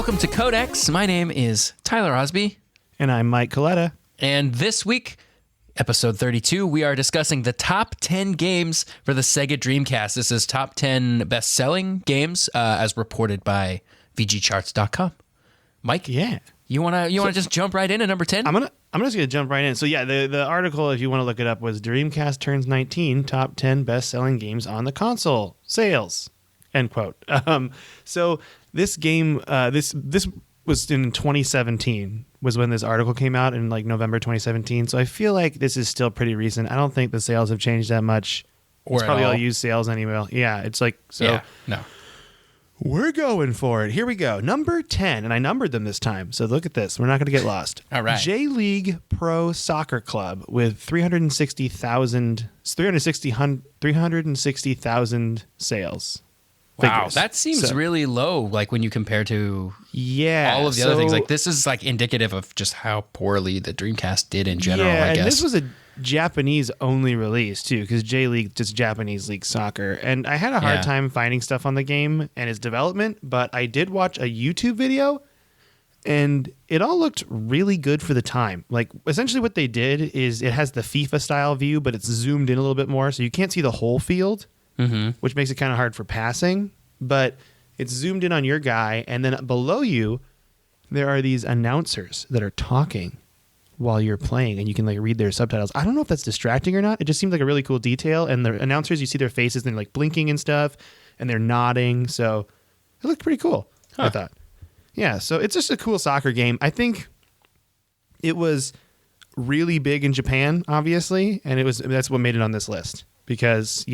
Welcome to Codex. My name is Tyler Osby. And I'm Mike Coletta. And this week, episode 32, we are discussing the top 10 games for the Sega Dreamcast. This is top 10 best-selling games as reported by VGCharts.com. Mike? Yeah. You wanna just jump right in at number 10? I'm just gonna jump right in. So yeah, the article, if you want to look it up, was Dreamcast turns 19 top 10 best-selling games on the console sales. End quote. So this game, this was in 2017 was when this article came out in like November 2017. So I feel like this is still pretty recent. I don't think the sales have changed that much. Or it's at probably all. all used sales anyway. Yeah, it's like so. Yeah, no. We're going for it. Here we go. Number 10, and I numbered them this time. So look at this. We're not going to get lost. All right. J-League Pro Soccer Club with 360,000 sales. Wow, Figures. that seems really low, like when you compare to all of the other things. Like this is like indicative of just how poorly the Dreamcast did in general, I guess. And this was a Japanese-only release, too, because J-League, just Japanese league soccer. And I had a hard time finding stuff on the game and its development, but I did watch a YouTube video, and it all looked really good for the time. Like, essentially what they did is it has the FIFA-style view, but it's zoomed in a little bit more, so you can't see the whole field, which makes it kind of hard for passing. But it's zoomed in on your guy, and then below you, there are these announcers that are talking while you're playing, and you can like read their subtitles. I don't know if that's distracting or not. It just seems like a really cool detail. And the announcers, you see their faces and they're like blinking and stuff, and they're nodding. So it looked pretty cool, I thought. Yeah, so it's just a cool soccer game. I think it was really big in Japan, obviously, and that's what made it on this list. Because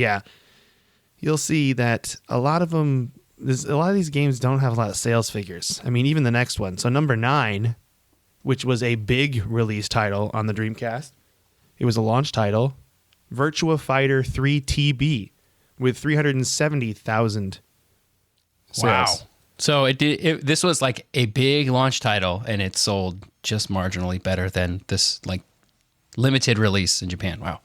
you'll see that a lot of these games don't have a lot of sales figures. I mean, even the next one. So number 9, which was a big release title on the Dreamcast. It was a launch title, Virtua Fighter 3 TB, with 370,000 sales. Wow. So this was like a big launch title, and it sold just marginally better than this like limited release in Japan. Wow.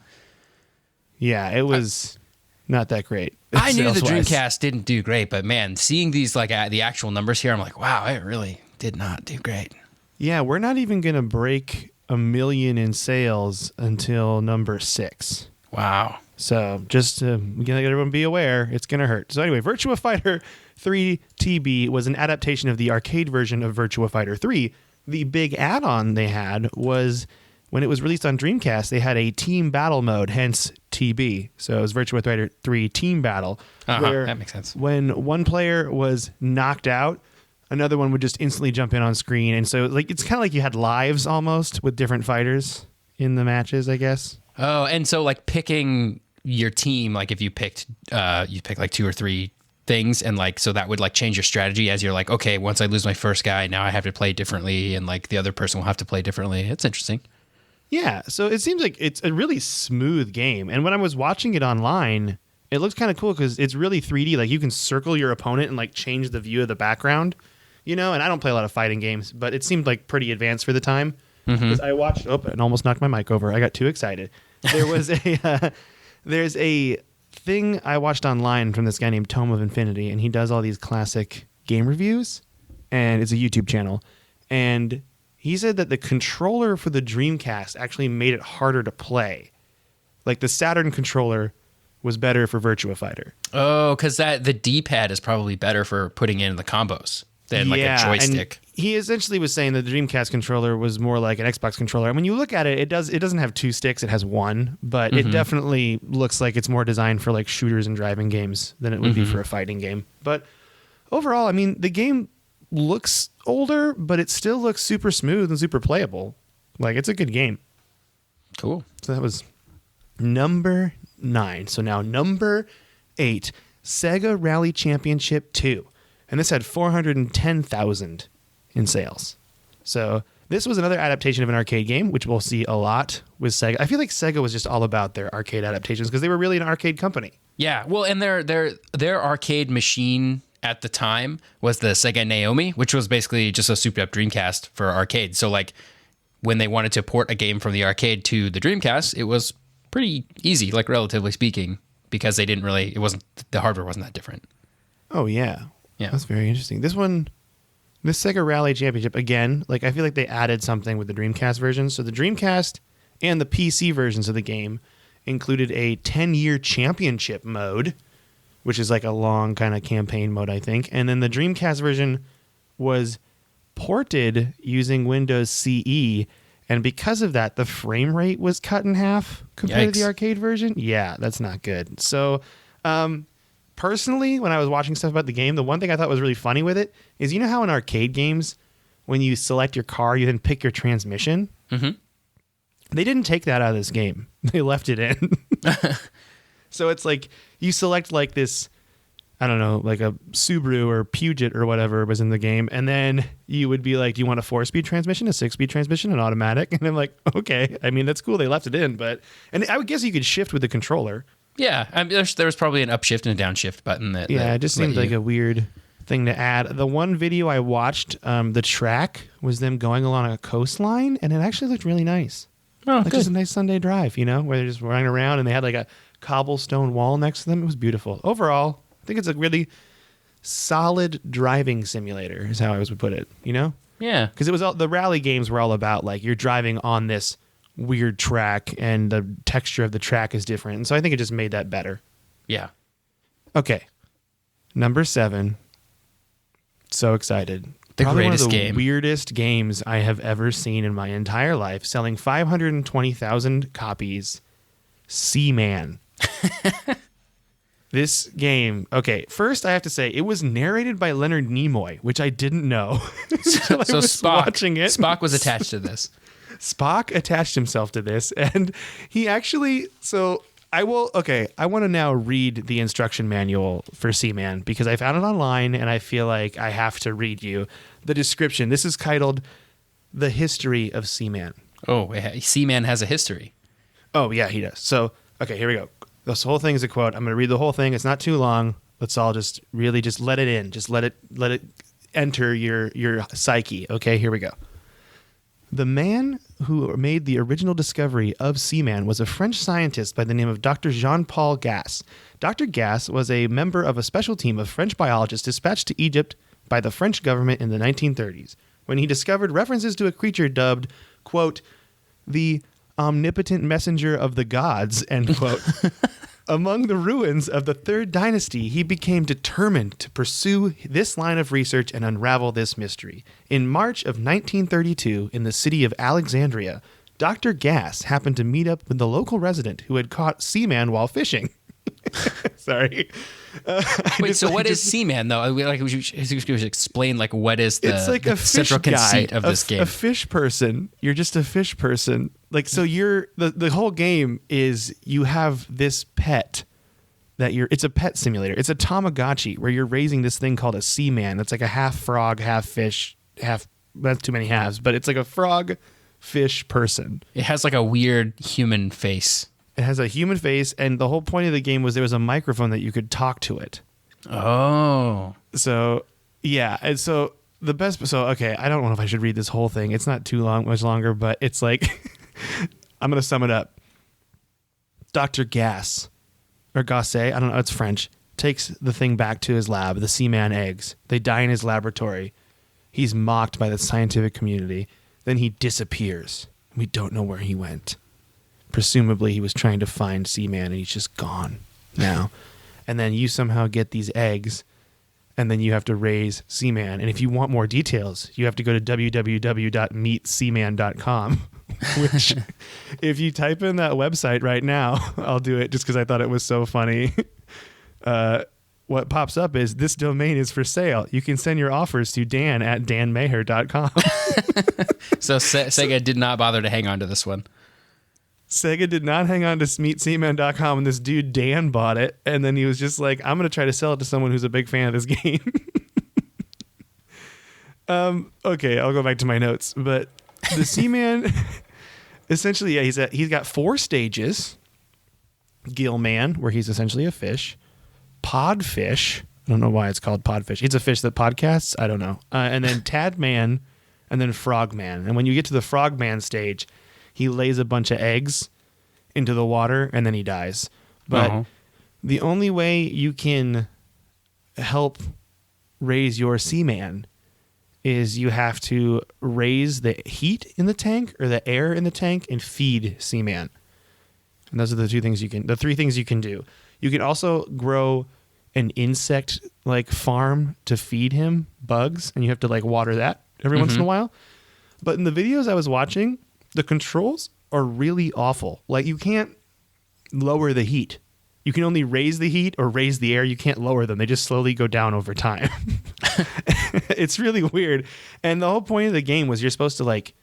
Yeah, it was not that great. I knew the sales-wise. Dreamcast didn't do great, but man, seeing these like the actual numbers here, I'm like, wow, it really did not do great. Yeah, we're not even going to break 1 million in sales until number 6. Wow. So just to let everyone be aware, it's going to hurt. So anyway, Virtua Fighter 3 TB was an adaptation of the arcade version of Virtua Fighter 3. The big add-on they had was when it was released on Dreamcast, they had a team battle mode, hence TB. So it was Virtua Fighter 3 Team Battle. Where that makes sense. When one player was knocked out, another one would just instantly jump in on screen. And so like it's kind of like you had lives almost with different fighters in the matches, I guess. Oh, and so like picking your team, like if you pick like 2 or 3 things, and like so that would like change your strategy as you're like, okay, once I lose my first guy, now I have to play differently, and like the other person will have to play differently. It's interesting. Yeah, so it seems like it's a really smooth game. And when I was watching it online, it looks kind of cool because it's really 3D. Like you can circle your opponent and like change the view of the background, you know. And I don't play a lot of fighting games, but it seemed like pretty advanced for the time. Because I watched, and almost knocked my mic over. I got too excited. There was there's a thing I watched online from this guy named Tome of Infinity, and he does all these classic game reviews, and it's a YouTube channel. And he said that the controller for the Dreamcast actually made it harder to play. Like the Saturn controller was better for Virtua Fighter. Oh, because the D-pad is probably better for putting in the combos than like a joystick. And he essentially was saying that the Dreamcast controller was more like an Xbox controller. And when you look at it, it doesn't have 2 sticks, it has 1, but it definitely looks like it's more designed for like shooters and driving games than it would be for a fighting game. But overall, I mean, the game looks older, but it still looks super smooth and super playable. Like it's a good game. Cool. So that was number 9. So now number 8, Sega Rally Championship 2. And this had 410,000 in sales. So this was another adaptation of an arcade game, which we'll see a lot with Sega. I feel like Sega was just all about their arcade adaptations because they were really an arcade company. Yeah, well, and their arcade machine at the time was the Sega Naomi, which was basically just a souped up Dreamcast for arcade. So like when they wanted to port a game from the arcade to the Dreamcast, it was pretty easy, like relatively speaking, because the hardware wasn't that different. Oh, yeah. Yeah. That's very interesting. This one This Sega Rally Championship, again, like I feel like they added something with the Dreamcast version. So the Dreamcast and the PC versions of the game included a 10-year championship mode, which is like a long kind of campaign mode, I think. And then the Dreamcast version was ported using Windows CE. And because of that, the frame rate was cut in half compared to the arcade version. Yeah, that's not good. So, personally, when I was watching stuff about the game, the one thing I thought was really funny with it is, you know how in arcade games, when you select your car, you then pick your transmission? Mm-hmm. They didn't take that out of this game. They left it in. So it's like you select like this, I don't know, like a Subaru or Puget or whatever was in the game. And then you would be like, do you want a 4-speed transmission, a 6-speed transmission, an automatic? And I'm like, okay. I mean, that's cool. They left it in. And I would guess you could shift with the controller. Yeah. I mean, there was probably an upshift and a downshift button. It just seemed like a weird thing to add. The one video I watched, the track was them going along a coastline, and it actually looked really nice. Oh, like just a nice Sunday drive, where they're just running around, and they had like a cobblestone wall next to them. It was beautiful. Overall, I think it's a really solid driving simulator is how I would put it, Yeah. Because it was the rally games were all about like you're driving on this weird track and the texture of the track is different. And so I think it just made that better. Yeah. Okay. Number 7. So excited. The Probably greatest one of the game. weirdest games I have ever seen in my entire life, selling 520,000 copies. Seaman. This game, okay, first I have to say, it was narrated by Leonard Nimoy, which I didn't know. So Spock, watching it. Spock was attached to this. Spock attached himself to this, and he actually, I want to now read the instruction manual for Seaman, because I found it online, and I feel like I have to read you the description. This is titled The History of Seaman. Oh, Seaman has a history. Oh, yeah, he does. So, okay, here we go. This whole thing is a quote. I'm going to read the whole thing. It's not too long. Let's all just really just let it in. Just let it enter your psyche. Okay, here we go. The man who made the original discovery of Seaman was a French scientist by the name of Dr. Jean-Paul Gasse. Dr. Gasse was a member of a special team of French biologists dispatched to Egypt by the French government in the 1930s, when he discovered references to a creature dubbed, quote, the omnipotent messenger of the gods, end quote. Among the ruins of the Third Dynasty, he became determined to pursue this line of research and unravel this mystery. In March of 1932, in the city of Alexandria, Dr. Gasse happened to meet up with the local resident who had caught Seaman while fishing. Sorry. Wait, so what is Seaman, though? We should explain, what is the, it's like the a fish central conceit guy, of this game? A fish person. You're just a fish person. So you're the whole game is you have this pet it's a pet simulator. It's a Tamagotchi where you're raising this thing called a Seaman. It's like a half frog, half fish, that's too many halves, but it's like a frog fish person. It has a weird human face. It has a human face, and the whole point of the game was there was a microphone that you could talk to it. Oh. So, yeah. And so okay, I don't know if I should read this whole thing. It's not much longer, but it's like, I'm going to sum it up. Dr. Gasse, or Gasse, I don't know, it's French, takes the thing back to his lab, the Seaman eggs. They die in his laboratory. He's mocked by the scientific community. Then he disappears. We don't know where he went. Presumably he was trying to find Seaman, and he's just gone now. And then you somehow get these eggs, and then you have to raise Seaman. And if you want more details, you have to go to www.meetseaman.com, which if you type in that website right now, I'll do it just because I thought it was so funny. What pops up is, this domain is for sale. You can send your offers to dan@danmaher.com. So Sega did not bother to hang on to this one. Sega did not hang on to meetseaman.com, and this dude Dan bought it, and then he was just like, I'm going to try to sell it to someone who's a big fan of this game. Okay, I'll go back to my notes. But the Seaman, essentially, yeah, he's got 4 stages. Gillman, where he's essentially a fish. Podfish. I don't know why it's called Podfish. It's a fish that podcasts. I don't know. And then Tadman, and then Frogman. And when you get to the Frogman stage, he lays a bunch of eggs into the water, and then he dies. But the only way you can help raise your Seaman is you have to raise the heat in the tank or the air in the tank and feed Seaman. And those are the three things you can do. You can also grow an insect like farm to feed him bugs, and you have to like water that every once in a while. But in the videos I was watching, the controls are really awful. Like you can't lower the heat. You can only raise the heat or raise the air. You can't lower them. They just slowly go down over time. It's really weird. And the whole point of the game was you're supposed to like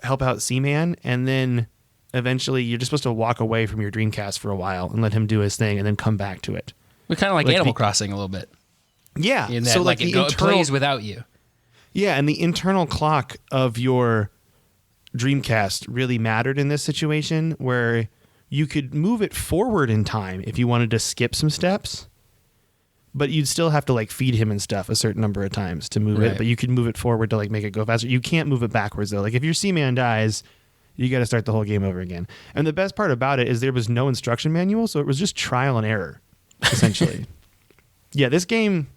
help out Seaman, and then eventually you're just supposed to walk away from your Dreamcast for a while and let him do his thing and then come back to it. We're kind of like Animal Crossing a little bit. Yeah. In that, so like it plays without you. Yeah, and the internal clock of your Dreamcast really mattered in this situation, where you could move it forward in time if you wanted to skip some steps, but you'd still have to like feed him and stuff a certain number of times to move it, but you could move it forward to like make it go faster. You can't move it backwards though. Like if your Seaman dies, you got to start the whole game over again. And the best part about it is there was no instruction manual, so it was just trial and error, essentially. Yeah, this game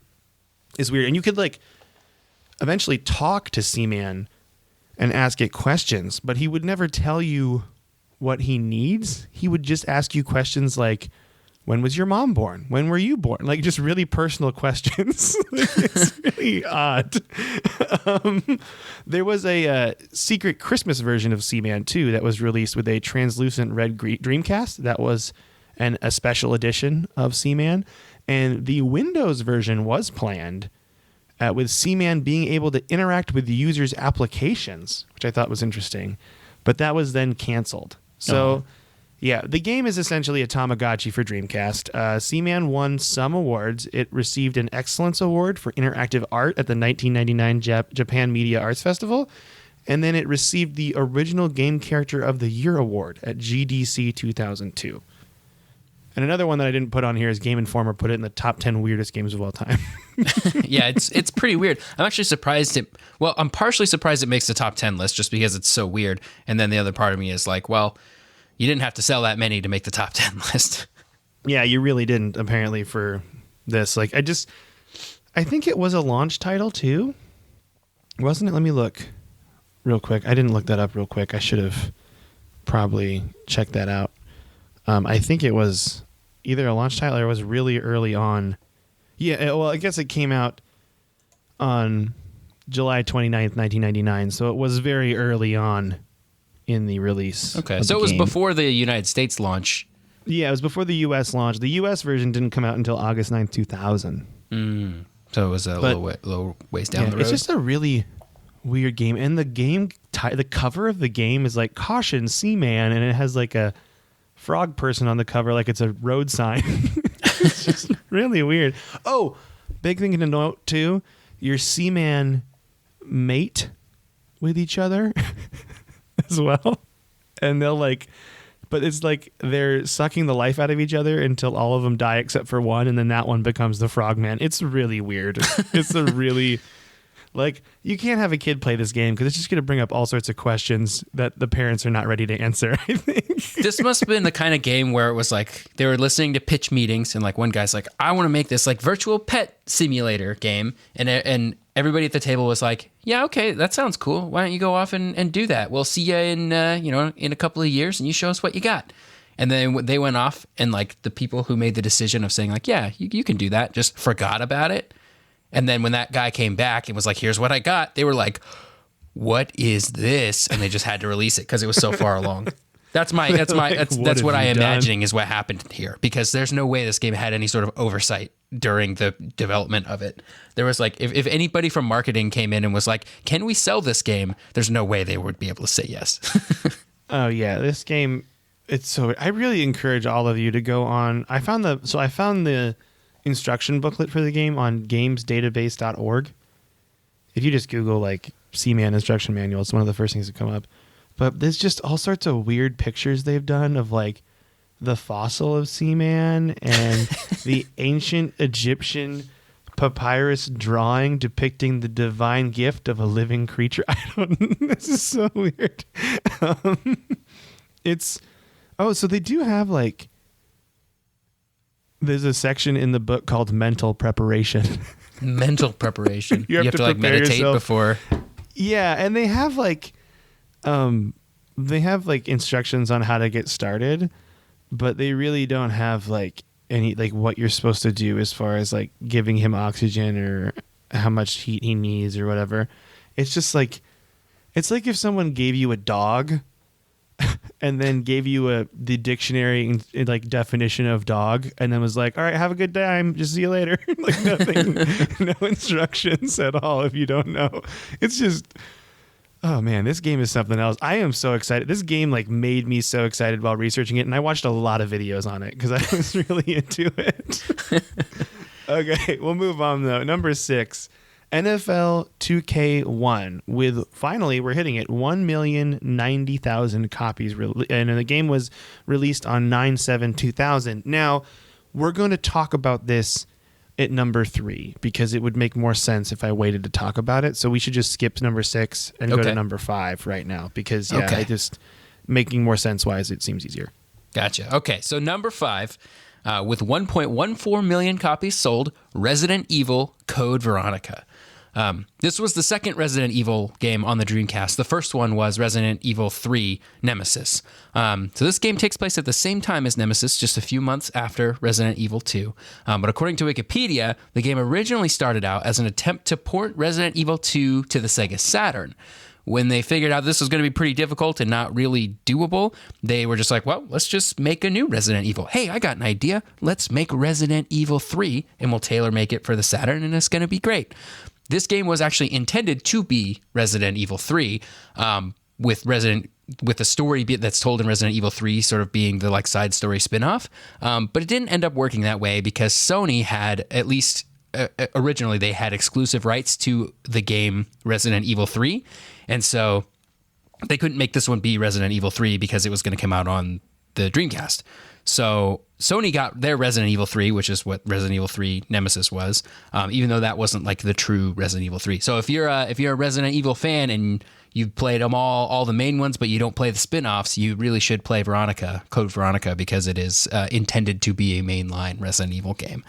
is weird. And you could like eventually talk to Seaman and ask it questions, but he would never tell you what he needs. He would just ask you questions like, when was your mom born? When were you born? Like just really personal questions. It's really odd. There was a secret Christmas version of Seaman 2 that was released with a translucent red Dreamcast. That was a special edition of Seaman. And the Windows version was planned with Seaman being able to interact with the user's applications, which I thought was interesting. But that was then canceled. So, yeah, the game is essentially a Tamagotchi for Dreamcast. Seaman won some awards. It received an Excellence Award for Interactive Art at the 1999 Japan Media Arts Festival. And then it received the Original Game Character of the Year Award at GDC 2002. And another one that I didn't put on here is Game Informer put it in the top 10 weirdest games of all time. Yeah, it's pretty weird. I'm actually surprised I'm partially surprised it makes the top 10 list just because it's so weird. And then the other part of me is like, well, you didn't have to sell that many to make the top 10 list. Yeah, you really didn't, apparently, for this. Like, I think it was a launch title, too. Wasn't it? Let me look real quick. I didn't look that up real quick. I should have probably checked that out. I think it was either a launch title or it was really early on. Yeah, well, I guess it came out on July 29th, 1999, so it was very early on in the release. Okay, so it was before the United States launch. Yeah, it was before the U.S. launch. The U.S. version didn't come out until August 9th, 2000. So it was a little ways down the road. It's just a really weird game. And the cover of the game is like, Caution, Seaman, and it has like a frog person on the cover like it's a road sign. It's just really weird. Oh, big thing to note too, your Seaman mate with each other as well. And they'll but it's like they're sucking the life out of each other until all of them die except for one, and then that one becomes the frogman. It's really weird. It's a really... you can't have a kid play this game because it's just going to bring up all sorts of questions that the parents are not ready to answer, I think. This must have been the kind of game where it was like they were listening to pitch meetings and like one guy's like, I want to make this like virtual pet simulator game. And everybody at the table was like, yeah, okay, that sounds cool. Why don't you go off and do that? We'll see you in a couple of years and you show us what you got. And then they went off and like the people who made the decision of saying like, yeah, you can do that, just forgot about it. And then when that guy came back and was like, here's what I got, they were like, what is this? And they just had to release it because it was so far along. That's what I'm imagining is what happened here, because there's no way this game had any sort of oversight during the development of it. There was like, if anybody from marketing came in and was like, can we sell this game? There's no way they would be able to say yes. Oh yeah. This game, I really encourage all of you to go on. I found the instruction booklet for the game on gamesdatabase.org. If you just Google like Seaman instruction manual, it's one of the first things that come up. But there's just all sorts of weird pictures they've done of like the fossil of Seaman and the ancient Egyptian papyrus drawing depicting the divine gift of a living creature. This is so weird. So they do have like, there's a section in the book called mental preparation. Mental preparation. You have to like prepare meditate yourself. before. Yeah, and they have like instructions on how to get started, but they really don't have like any like what you're supposed to do as far as like giving him oxygen or how much heat he needs or whatever. It's just like it's like if someone gave you a dog and then gave you the dictionary like definition of dog and then was like, all right, have a good time, just see you later. Like nothing, no instructions at all if you don't know. It's just, oh man, this game is something else. I am so excited. This game like made me so excited while researching it, and I watched a lot of videos on it because I was really into it. Okay, we'll move on though. Number 6. NFL 2K1 with finally we're hitting it 1,090,000 copies and the game was released on 9/7/2000. Now we're going to talk about this at number 3 because it would make more sense if I waited to talk about it. So we should just skip number 6 and go to number 5 right now because I just making more sense wise it seems easier. Gotcha. Okay, so number 5. With 1.14 million copies sold, Resident Evil Code Veronica. This was the second Resident Evil game on the Dreamcast. The first one was Resident Evil 3 Nemesis. So this game takes place at the same time as Nemesis, just a few months after Resident Evil 2. But according to Wikipedia, the game originally started out as an attempt to port Resident Evil 2 to the Sega Saturn. When they figured out this was going to be pretty difficult and not really doable, they were just like, well, let's just make a new Resident Evil. Hey, I got an idea. Let's make Resident Evil 3, and we'll tailor make it for the Saturn, and it's going to be great. This game was actually intended to be Resident Evil 3, with the story that's told in Resident Evil 3 sort of being the like side story spinoff. But it didn't end up working that way because Sony had at least originally they had exclusive rights to the game Resident Evil 3. And so they couldn't make this one be Resident Evil 3 because it was going to come out on the Dreamcast. So Sony got their Resident Evil 3, which is what Resident Evil 3 Nemesis was, even though that wasn't like the true Resident Evil 3. So if you're a Resident Evil fan and you've played them all the main ones, but you don't play the spin-offs, you really should play Code Veronica, because it is intended to be a mainline Resident Evil game.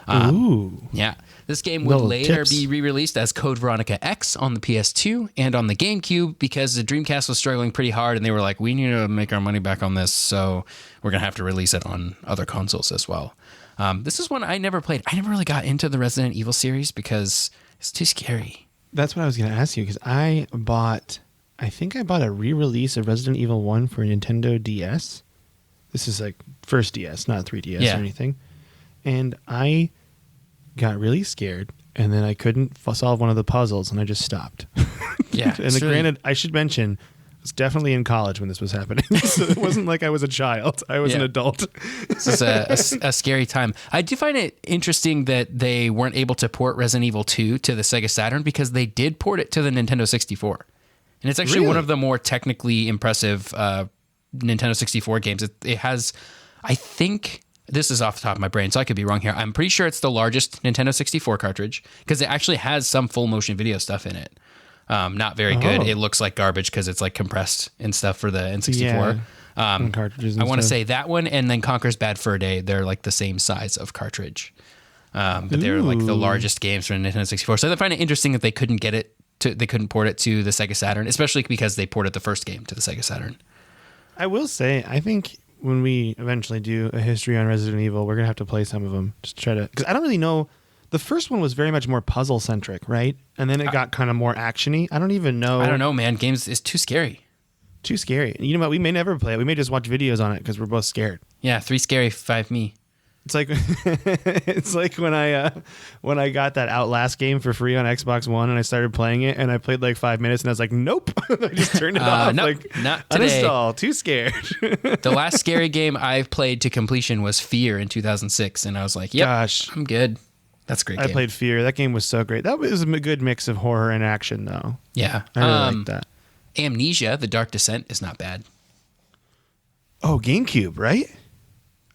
Ooh. Yeah. This game would later be re-released as Code Veronica X on the PS2 and on the GameCube because the Dreamcast was struggling pretty hard, and they were like, we need to make our money back on this, so we're going to have to release it on other consoles as well. This is one I never played. I never really got into the Resident Evil series because it's too scary. That's what I was going to ask you, because I think I bought a re-release of Resident Evil 1 for Nintendo DS. This is like first DS, not 3DS or anything. And I got really scared, and then I couldn't solve one of the puzzles, and I just stopped. Yeah. And granted, I should mention, I was definitely in college when this was happening. So it wasn't like I was a child. I was an adult. This is a scary time. I do find it interesting that they weren't able to port Resident Evil 2 to the Sega Saturn, because they did port it to the Nintendo 64. And it's actually one of the more technically impressive Nintendo 64 games. It has, I think... This is off the top of my brain, so I could be wrong here. I'm pretty sure it's the largest Nintendo 64 cartridge because it actually has some full motion video stuff in it. Not very good. It looks like garbage because it's like compressed and stuff for the N64. Cartridges. I want to say that one and then Conker's Bad Fur Day. They're like the same size of cartridge, but they're like the largest games for Nintendo 64. So I find it interesting that they couldn't they couldn't port it to the Sega Saturn, especially because they ported the first game to the Sega Saturn. I will say, I think when we eventually do a history on Resident Evil, we're going to have to play some of them. Just try to... Because I don't really know... The first one was very much more puzzle-centric, right? And then it got kind of more action-y. I don't even know... I don't know, man. Games is too scary. Too scary. You know what? We may never play it. We may just watch videos on it because we're both scared. Yeah, 3 scary, 5 me. It's like it's like when I got that Outlast game for free on Xbox One and I started playing it and I played like 5 minutes and I was like, nope. I just turned it off. Nope, like, not today. Uninstall. Too scared. The last scary game I've played to completion was Fear in 2006, and I was like, yep, gosh, I'm good. That's a great game. I played Fear. That game was so great. That was a good mix of horror and action, though. Yeah, I really like that. Amnesia: The Dark Descent is not bad. Oh, GameCube, right?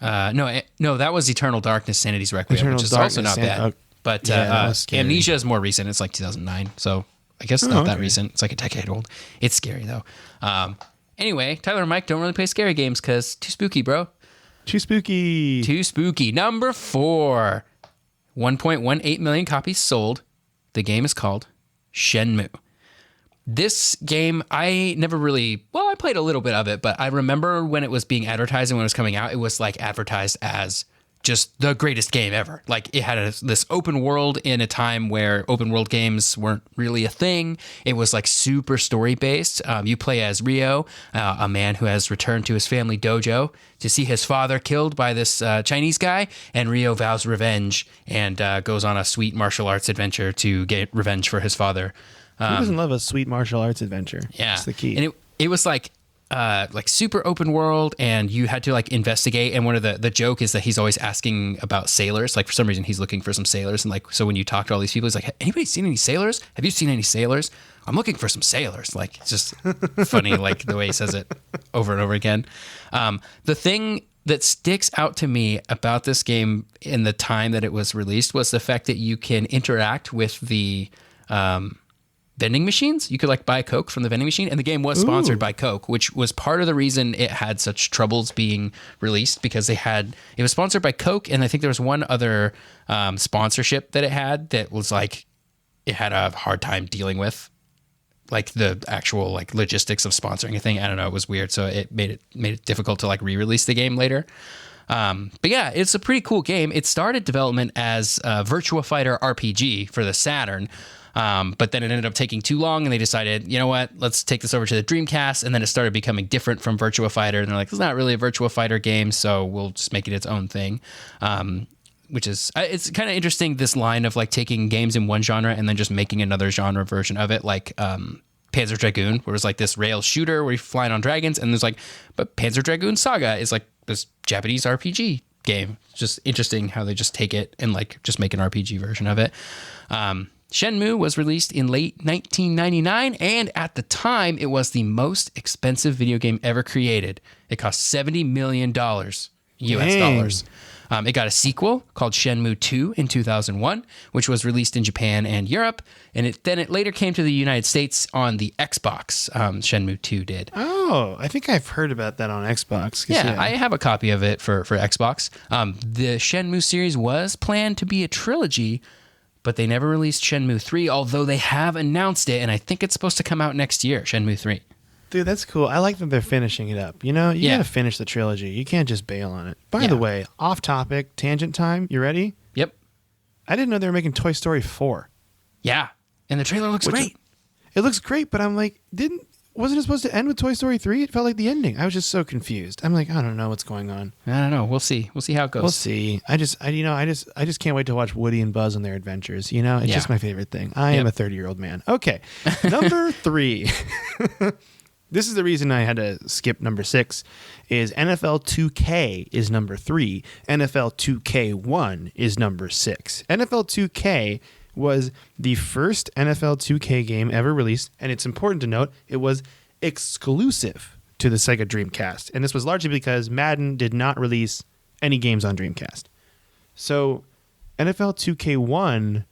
No, that was Eternal Darkness, Sanity's Requiem, which is also not bad. But Amnesia is more recent. It's like 2009, so I guess not that recent. It's like a decade old. It's scary, though. Anyway, Tyler and Mike don't really play scary games because too spooky, bro. Too spooky. Too spooky. Number 4. 1.18 million copies sold. The game is called Shenmue. This game, I played a little bit of it, but I remember when it was being advertised and when it was coming out, it was like advertised as just the greatest game ever. Like it had this open world in a time where open world games weren't really a thing. It was like super story based. You play as Ryo, a man who has returned to his family dojo to see his father killed by this Chinese guy, and Ryo vows revenge and goes on a sweet martial arts adventure to get revenge for his father. Who doesn't love a sweet martial arts adventure? Yeah, that's the key. And it was like super open world, and you had to like investigate. And one of the joke is that he's always asking about sailors. Like for some reason, he's looking for some sailors. And like so, when you talk to all these people, he's like, "Anybody seen any sailors? Have you seen any sailors? I'm looking for some sailors." Like it's just funny, like the way he says it over and over again. The thing that sticks out to me about this game in the time that it was released was the fact that you can interact with the vending machines. You could like buy Coke from the vending machine, and the game was sponsored by Coke, which was part of the reason it had such troubles being released, because it was sponsored by Coke, and I think there was one other sponsorship that it had that was like it had a hard time dealing with, like the actual like logistics of sponsoring a thing. I don't know, it was weird, so it made it difficult to like re-release the game later. But yeah, it's a pretty cool game. It started development as a Virtua Fighter RPG for the Saturn. But then it ended up taking too long, and they decided, you know what, let's take this over to the Dreamcast. And then it started becoming different from Virtua Fighter. And they're like, it's not really a Virtua Fighter game, so we'll just make it its own thing. Which is, it's kind of interesting, this line of like taking games in one genre and then just making another genre version of it. Like, Panzer Dragoon, where it was like this rail shooter where you're flying on dragons. And there's like, but Panzer Dragoon Saga is like this Japanese RPG game. It's just interesting how they just take it and like just make an RPG version of it. Shenmue was released in late 1999, and at the time, it was the most expensive video game ever created. It cost $70 million US dollars. It got a sequel called Shenmue 2 in 2001, which was released in Japan and Europe, and it later came to the United States on the Xbox. Shenmue 2 did. Oh, I think I've heard about that on Xbox. Yeah, I have a copy of it for Xbox. The Shenmue series was planned to be a trilogy, but they never released Shenmue 3, although they have announced it, and I think it's supposed to come out next year, Shenmue 3. Dude, that's cool. I like that they're finishing it up. You know, you gotta finish the trilogy. You can't just bail on it. By the way, off topic, tangent time. You ready? Yep. I didn't know they were making Toy Story 4. Yeah, and the trailer looks great. It looks great, but I'm like, wasn't it supposed to end with Toy Story 3? It felt like the ending. I was just so confused. I'm like, I don't know what's going on. I don't know. We'll see. We'll see how it goes. We'll see. I just can't wait to watch Woody and Buzz on their adventures. You know, it's just my favorite thing. I am a 30-year-old man. Okay, number 3. This is the reason I had to skip number 6. Is NFL 2K is number 3. NFL 2K1 is number 6. NFL 2K was the first NFL 2K game ever released, and it's important to note it was exclusive to the Sega Dreamcast. And this was largely because Madden did not release any games on Dreamcast. So NFL 2K1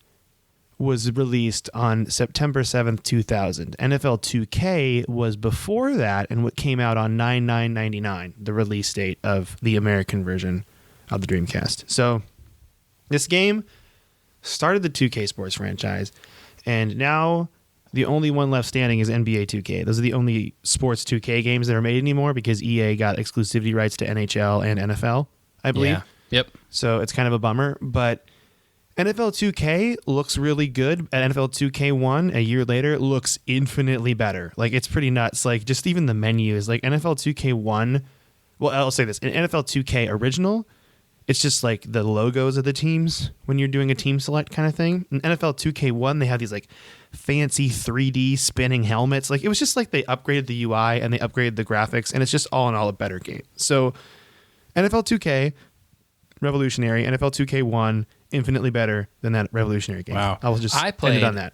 was released on September 7th, 2000. NFL 2K was before that, and what came out on 9/9/99, the release date of the American version of the Dreamcast. So this game started the 2K Sports franchise, and now the only one left standing is NBA 2K. Those are the only sports 2K games that are made anymore because EA got exclusivity rights to NHL and NFL, I believe. Yeah. Yep. So it's kind of a bummer, but NFL 2K looks really good. And NFL 2K1 a year later looks infinitely better. Like, it's pretty nuts. Like, just even the menus, like NFL 2K1. Well, I'll say this. In NFL 2K original, it's just like the logos of the teams when you're doing a team select kind of thing. In NFL 2K1, they have these like fancy 3D spinning helmets. Like, it was just like they upgraded the UI and they upgraded the graphics, and it's just all in all a better game. So NFL 2K, revolutionary. NFL 2K1, infinitely better than that revolutionary game. Wow. I will just end it on that.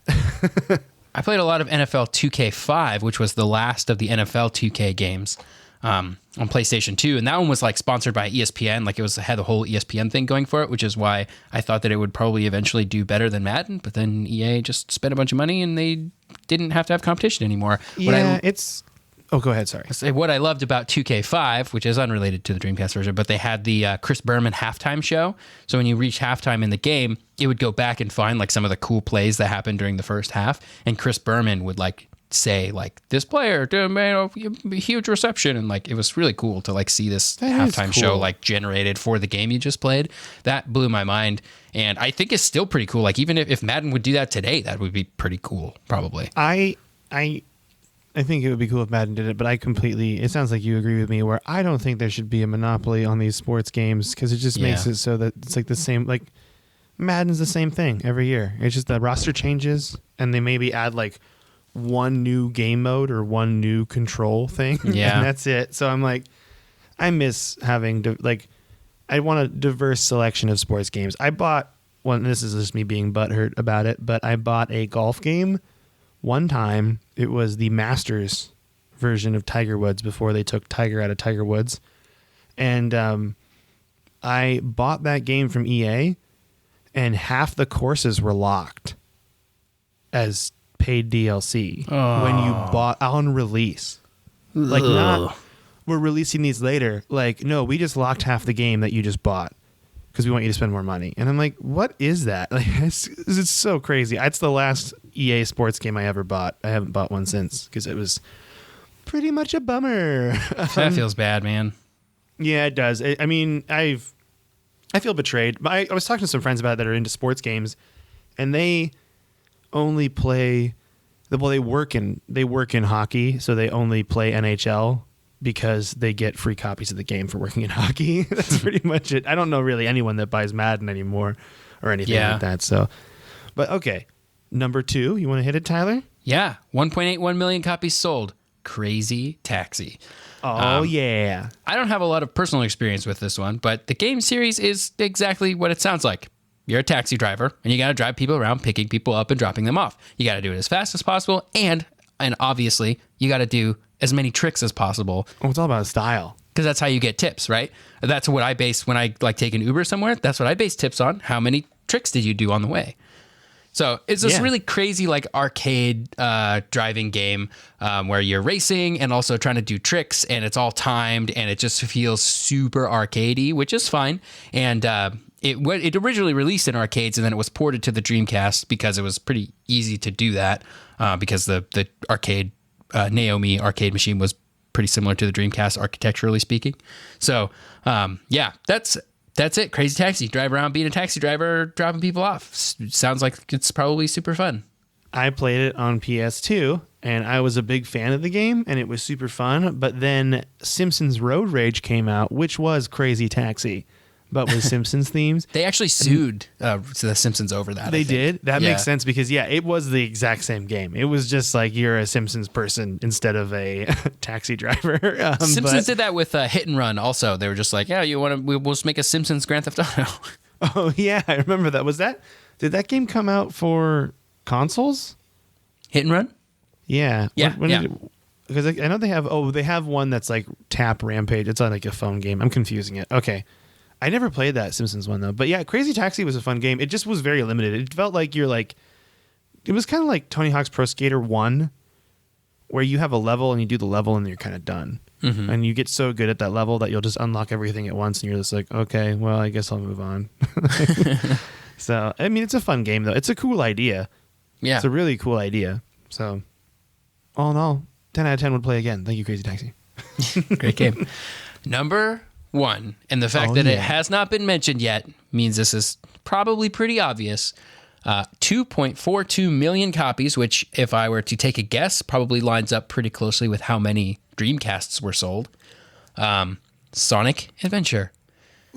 I played a lot of NFL 2K5, which was the last of the NFL 2K games on PlayStation 2. And that one was like sponsored by ESPN. Like, had the whole ESPN thing going for it, which is why I thought that it would probably eventually do better than Madden. But then EA just spent a bunch of money and they didn't have to have competition anymore. Yeah, it's Oh, go ahead. Sorry. What I loved about 2K5, which is unrelated to the Dreamcast version, but they had the Chris Berman halftime show. So when you reach halftime in the game, it would go back and find like some of the cool plays that happened during the first half, and Chris Berman would like say like this player did a huge reception, and like it was really cool to like see this halftime show like generated for the game you just played. That blew my mind, and I think it's still pretty cool. Like even if Madden would do that today, that would be pretty cool. Probably. I think it would be cool if Madden did it, but it sounds like you agree with me where I don't think there should be a monopoly on these sports games because it just makes it so that it's like the same, like Madden's the same thing every year. It's just the roster changes and they maybe add like one new game mode or one new control thing. Yeah. And that's it. So I'm like, I miss having I want a diverse selection of sports games. I bought one, this is just me being butthurt about it, but I bought a golf game one time. It was the Masters version of Tiger Woods before they took Tiger out of Tiger Woods. And I bought that game from EA, and half the courses were locked as paid DLC when you bought on release. Like, not, we're releasing these later. Like, no, we just locked half the game that you just bought because we want you to spend more money. And I'm like, what is that? Like, it's so crazy. It's the last EA sports game I ever bought. I haven't bought one since because it was pretty much a bummer. That feels bad, man. Yeah, it does. I mean, I feel betrayed. I was talking to some friends about it that are into sports games, and they only play. Well, they work in hockey, so they only play NHL because they get free copies of the game for working in hockey. That's pretty much it. I don't know really anyone that buys Madden anymore or anything like that. So, but okay. Number 2, you want to hit it, Tyler? Yeah. 1.81 million copies sold. Crazy Taxi. Oh, yeah. I don't have a lot of personal experience with this one, but the game series is exactly what it sounds like. You're a taxi driver, and you got to drive people around, picking people up and dropping them off. You got to do it as fast as possible, and obviously, you got to do as many tricks as possible. Oh, it's all about style. Because that's how you get tips, right? That's what I base when I like take an Uber somewhere. That's what I base tips on. How many tricks did you do on the way? So it's this really crazy like arcade driving game where you're racing and also trying to do tricks, and it's all timed, and it just feels super arcadey, which is fine. And it originally released in arcades, and then it was ported to the Dreamcast because it was pretty easy to do that because the arcade Naomi arcade machine was pretty similar to the Dreamcast architecturally speaking. So that's it. Crazy Taxi. Drive around being a taxi driver, dropping people off. Sounds like it's probably super fun. I played it on PS2, and I was a big fan of the game, and it was super fun. But then Simpsons Road Rage came out, which was Crazy Taxi, but with Simpsons themes. They actually sued the Simpsons over that. They did? That makes sense because, it was the exact same game. It was just like you're a Simpsons person instead of a taxi driver. Simpsons did that with Hit and Run also. They were just like, we'll just make a Simpsons Grand Theft Auto. Oh, yeah, I remember that. Did that game come out for consoles? Hit and Run? Yeah. Yeah. Because I know they have one that's like Tap Rampage. It's on like a phone game. I'm confusing it. Okay. I never played that Simpsons one though, but yeah, Crazy Taxi was a fun game. It just was very limited. It felt like it was kind of like Tony Hawk's Pro Skater 1, where you have a level and you do the level and you're kind of done. Mm-hmm. And you get so good at that level that you'll just unlock everything at once and you're just like, okay, well, I guess I'll move on. So, I mean, it's a fun game though. It's a cool idea. Yeah. It's a really cool idea. So, all in all, 10 out of 10 would play again. Thank you, Crazy Taxi. Great game. Number 1, and the fact that it has not been mentioned yet means this is probably pretty obvious. 2.42 million copies, which if I were to take a guess, probably lines up pretty closely with how many Dreamcasts were sold. Sonic Adventure.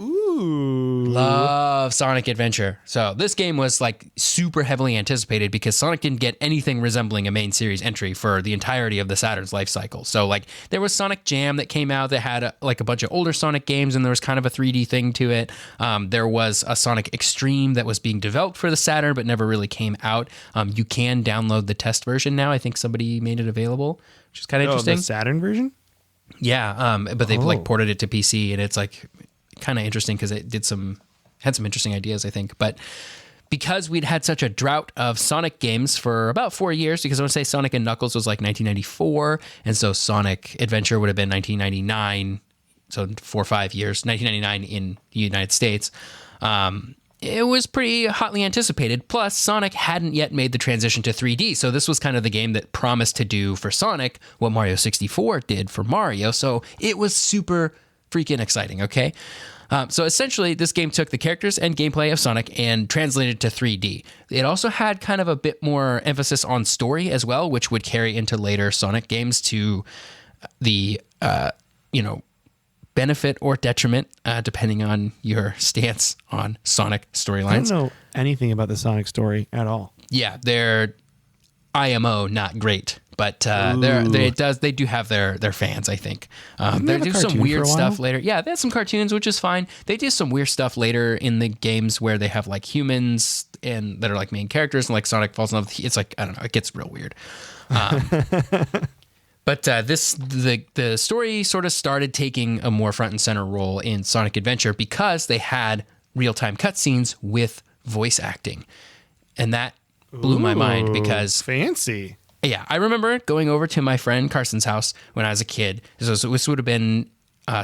Ooh. Love Sonic Adventure. So this game was like super heavily anticipated because Sonic didn't get anything resembling a main series entry for the entirety of the Saturn's life cycle. So like there was Sonic Jam that came out that had a bunch of older Sonic games, and there was kind of a 3D thing to it. There was a Sonic Extreme that was being developed for the Saturn but never really came out. You can download the test version now. I think somebody made it available, which is kind of interesting. The Saturn version? Yeah, but they've like ported it to PC, and it's like kind of interesting because it had some interesting ideas, I think. But because we'd had such a drought of Sonic games for about 4 years, because I want to say Sonic and Knuckles was like 1994, and so Sonic Adventure would have been 1999, so 4 or 5 years, 1999 in the United States. It was pretty hotly anticipated. Plus, Sonic hadn't yet made the transition to 3D, so this was kind of the game that promised to do for Sonic what Mario 64 did for Mario, so it was super freaking exciting, okay? So essentially, this game took the characters and gameplay of Sonic and translated it to 3D. It also had kind of a bit more emphasis on story as well, which would carry into later Sonic games to the, benefit or detriment, depending on your stance on Sonic storylines. I don't know anything about the Sonic story at all. Yeah, they're IMO not great. But they do have their fans, I think. They do some weird stuff later. Yeah, they had some cartoons, which is fine. They do some weird stuff later in the games where they have like humans and that are like main characters, and like Sonic falls in love with. It's like, I don't know, it gets real weird. But the story sort of started taking a more front and center role in Sonic Adventure because they had real time cutscenes with voice acting, and that blew my mind because fancy. Yeah, I remember going over to my friend Carson's house when I was a kid. This would have been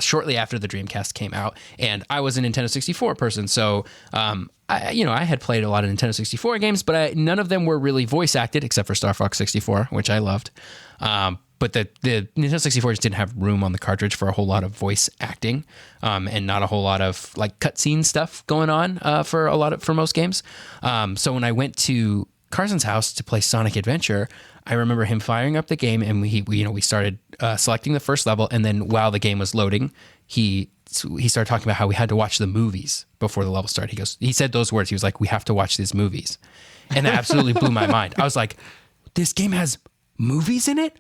shortly after the Dreamcast came out, and I was a Nintendo 64 person, so I had played a lot of Nintendo 64 games, but none of them were really voice acted except for Star Fox 64, which I loved. But the Nintendo 64 just didn't have room on the cartridge for a whole lot of voice acting, and not a whole lot of like cutscene stuff going on for most games. So when I went to Carson's house to play Sonic Adventure, I remember him firing up the game, and we started selecting the first level, and then while the game was loading, he started talking about how we had to watch the movies before the level started. He said those words. He was like, "We have to watch these movies," and that absolutely blew my mind. I was like, "This game has movies in it?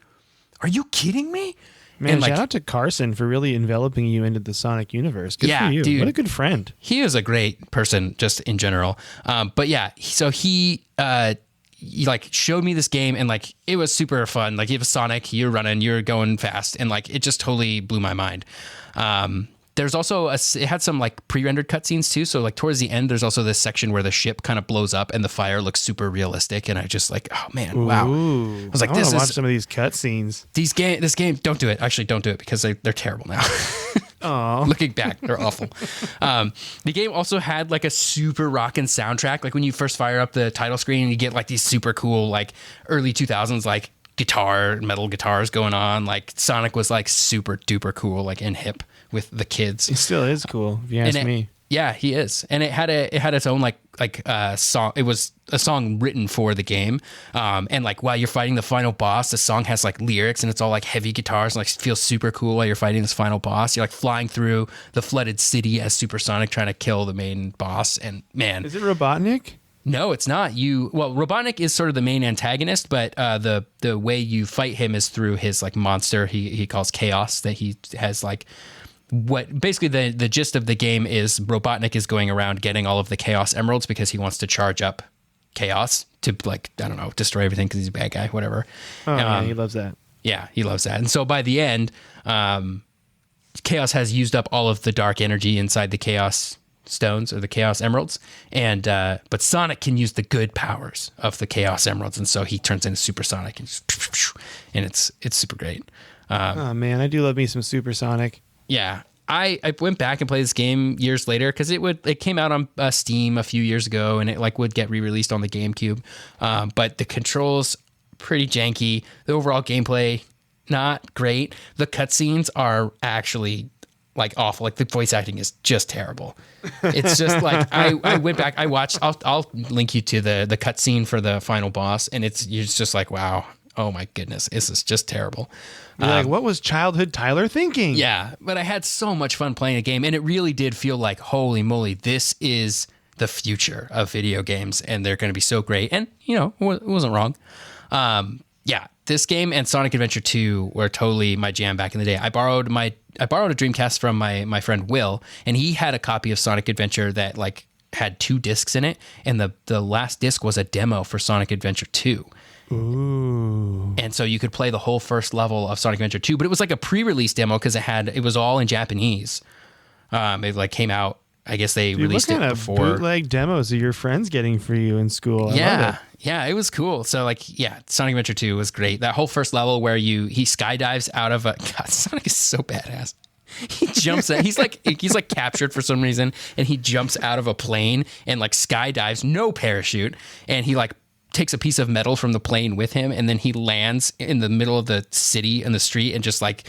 Are you kidding me?" Man, shout out to Carson for really enveloping you into the Sonic universe. Good for you. Dude, what a good friend. He is a great person just in general. But yeah, so he like showed me this game, and like it was super fun. Like you have Sonic, you're running, you're going fast, and like it just totally blew my mind. There's also it had some like pre-rendered cutscenes too. So like towards the end, there's also this section where the ship kind of blows up and the fire looks super realistic. And I just like, oh man, wow. I was like, I want to watch some of these cutscenes. This game, don't do it. Actually, don't do it because they're terrible now. Oh, looking back, they're awful. The game also had like a super rockin' soundtrack. Like when you first fire up the title screen, you get like these super cool like early 2000s like metal guitars going on. Like Sonic was like super duper cool, like and hip with the kids. He still is cool, if you ask me. Yeah, he is, and it had its own like song. It was a song written for the game, and like while you're fighting the final boss, the song has like lyrics, and it's all like heavy guitars, and like feels super cool while you're fighting this final boss. You're like flying through the flooded city as Super Sonic trying to kill the main boss, and man, is it Robotnik? No, it's not. Robotnik is sort of the main antagonist, but the way you fight him is through his like monster he calls Chaos, that he has like. What basically the gist of the game is Robotnik is going around getting all of the Chaos Emeralds because he wants to charge up Chaos to like, I don't know, destroy everything because he's a bad guy, whatever. Oh, yeah, he loves that. Yeah, he loves that. And so by the end, Chaos has used up all of the dark energy inside the Chaos Stones or the Chaos Emeralds, and but Sonic can use the good powers of the Chaos Emeralds, and so he turns into Super Sonic, and it's super great. Oh man, I do love me some Super Sonic. Yeah, I went back and played this game years later because it came out on Steam a few years ago, and it like would get re-released on the GameCube. But the controls pretty janky. The overall gameplay not great. The cutscenes are actually like awful. Like the voice acting is just terrible. It's just like I went back. I watched. I'll link you to the cutscene for the final boss, and you're just like, wow. Oh my goodness, this is just terrible. You're like, what was childhood Tyler thinking? Yeah, but I had so much fun playing a game, and it really did feel like, holy moly, this is the future of video games, and they're going to be so great. And, it wasn't wrong. Yeah, this game and Sonic Adventure 2 were totally my jam back in the day. I borrowed a Dreamcast from my friend Will, and he had a copy of Sonic Adventure that like had 2 discs in it, and the last disc was a demo for Sonic Adventure 2. Ooh. And so you could play the whole first level of Sonic Adventure 2, but it was like a pre-release demo because it was all in Japanese. It like came out I guess they Dude, released what kind it of before. bootleg demos are your friends getting for you in school? I love Yeah, it. yeah, it was cool. So like, yeah, Sonic Adventure 2 was great. That whole first level where he skydives out of a God, Sonic is so badass. He jumps out, he's like captured for some reason, and he jumps out of a plane and like skydives, no parachute, and he like takes a piece of metal from the plane with him, and then he lands in the middle of the city in the street and just like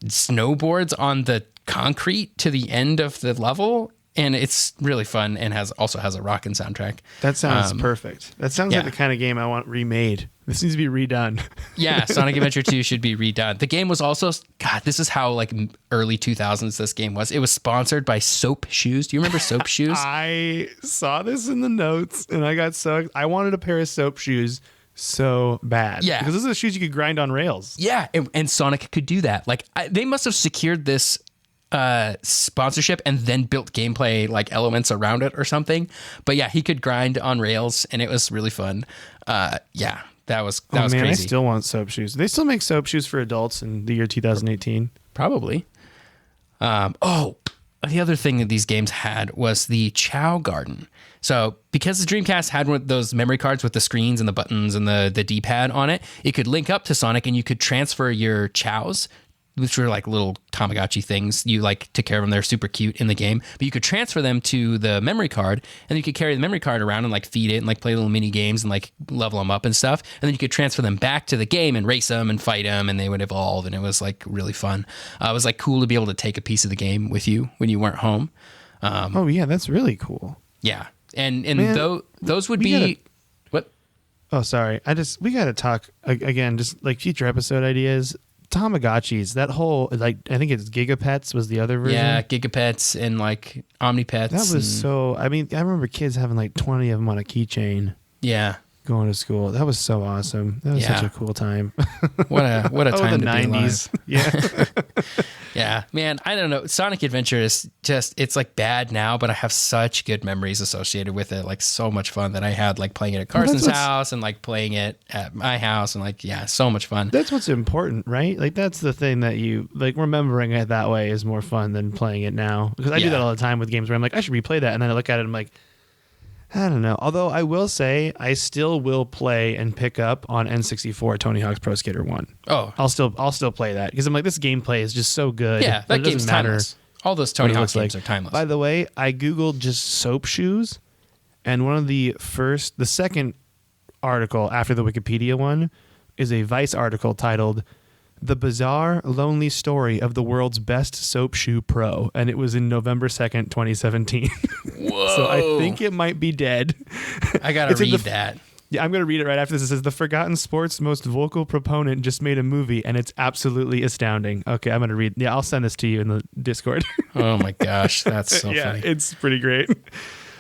snowboards on the concrete to the end of the level. And it's really fun and also has a rockin' soundtrack. That sounds perfect. That sounds like the kind of game I want remade. This needs to be redone. Yeah, Sonic Adventure 2 should be redone. The game was also, God, this is how like early 2000s this game was. It was sponsored by Soap Shoes. Do you remember Soap Shoes? I saw this in the notes and I wanted a pair of Soap Shoes so bad. Yeah. Because those are the shoes you could grind on rails. Yeah, and Sonic could do that. Like they must have secured this sponsorship and then built gameplay like elements around it or something. But yeah, he could grind on rails and it was really fun. Yeah, that was crazy. I still want Soap Shoes. They still make Soap Shoes for adults in the year 2018. Probably. The other thing that these games had was the Chow Garden. So because the Dreamcast had one of those memory cards with the screens and the buttons and the D-pad on it, it could link up to Sonic and you could transfer your chows, which were like little Tamagotchi things. You like took care of them. They're super cute in the game, but you could transfer them to the memory card and you could carry the memory card around and like feed it and like play little mini games and like level them up and stuff. And then you could transfer them back to the game and race them and fight them and they would evolve. And it was like really fun. It was like cool to be able to take a piece of the game with you when you weren't home. Oh yeah, that's really cool. Yeah. And Man, those would be what? Oh, sorry. We got to talk again, just like future episode ideas. Tamagotchis, that whole, like, I think it's Gigapets was the other version. Yeah, Gigapets and like Omnipets. That was I remember kids having like 20 of them on a keychain. Yeah. Going to school. That was so awesome. That was such a cool time. What a time the to 90s. be alive. Yeah, man, I don't know. Sonic Adventure is just, it's like bad now, but I have such good memories associated with it. Like so much fun that I had like playing it at Carson's house and like playing it at my house and like, yeah, so much fun. That's what's important, right? Like that's the thing that you like remembering it that way is more fun than playing it now. Because I do that all the time with games where I'm like, I should replay that. And then I look at it and I'm like, I don't know. Although I will say I still will play and pick up on N64 Tony Hawk's Pro Skater 1. Oh. I'll still play that because I'm like, this gameplay is just so good. Yeah, that game's timeless. All those Tony Hawk games are timeless. By the way, I Googled just Soap Shoes, and one of the second article after the Wikipedia one is a Vice article titled "The Bizarre, Lonely Story of the World's Best Soap Shoe Pro," and it was in November 2nd, 2017. Whoa. So I think it might be dead. I gotta read that. Yeah, I'm going to read it right after this. It says, the forgotten sport's most vocal proponent just made a movie, and it's absolutely astounding. Okay, I'm going to read. Yeah, I'll send this to you in the Discord. Oh my gosh, that's so yeah, funny. it's pretty great.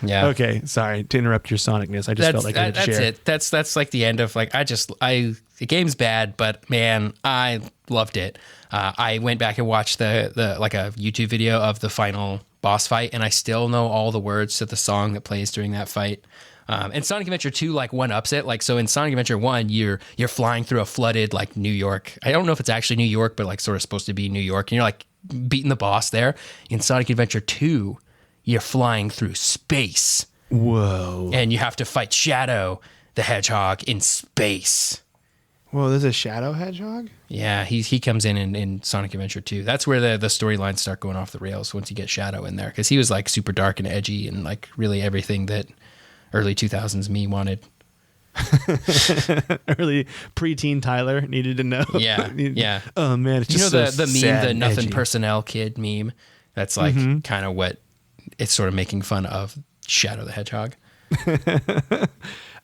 Yeah. Okay, sorry to interrupt your Sonicness. I just felt like I had to that's share. it. That's like the end of like the game's bad, but man, I loved it. I went back and watched the like a YouTube video of the final boss fight, and I still know all the words to the song that plays during that fight. And Sonic Adventure 2 like one ups it. Like so in Sonic Adventure 1, you're flying through a flooded like New York. I don't know if it's actually New York, but like sort of supposed to be New York. And you're like beating the boss there. In Sonic Adventure 2, you're flying through space. Whoa. And you have to fight Shadow the Hedgehog in space. Whoa, there's a Shadow Hedgehog? Yeah, he comes in Sonic Adventure 2. That's where the storylines start going off the rails once you get Shadow in there. Because he was like super dark and edgy and like really everything that early 2000s me wanted. Early preteen Tyler needed to know. Yeah, yeah. Oh man, it's just the meme, sad the and nothing edgy. personnel kid meme. That's like kind of what it's sort of making fun of Shadow the Hedgehog.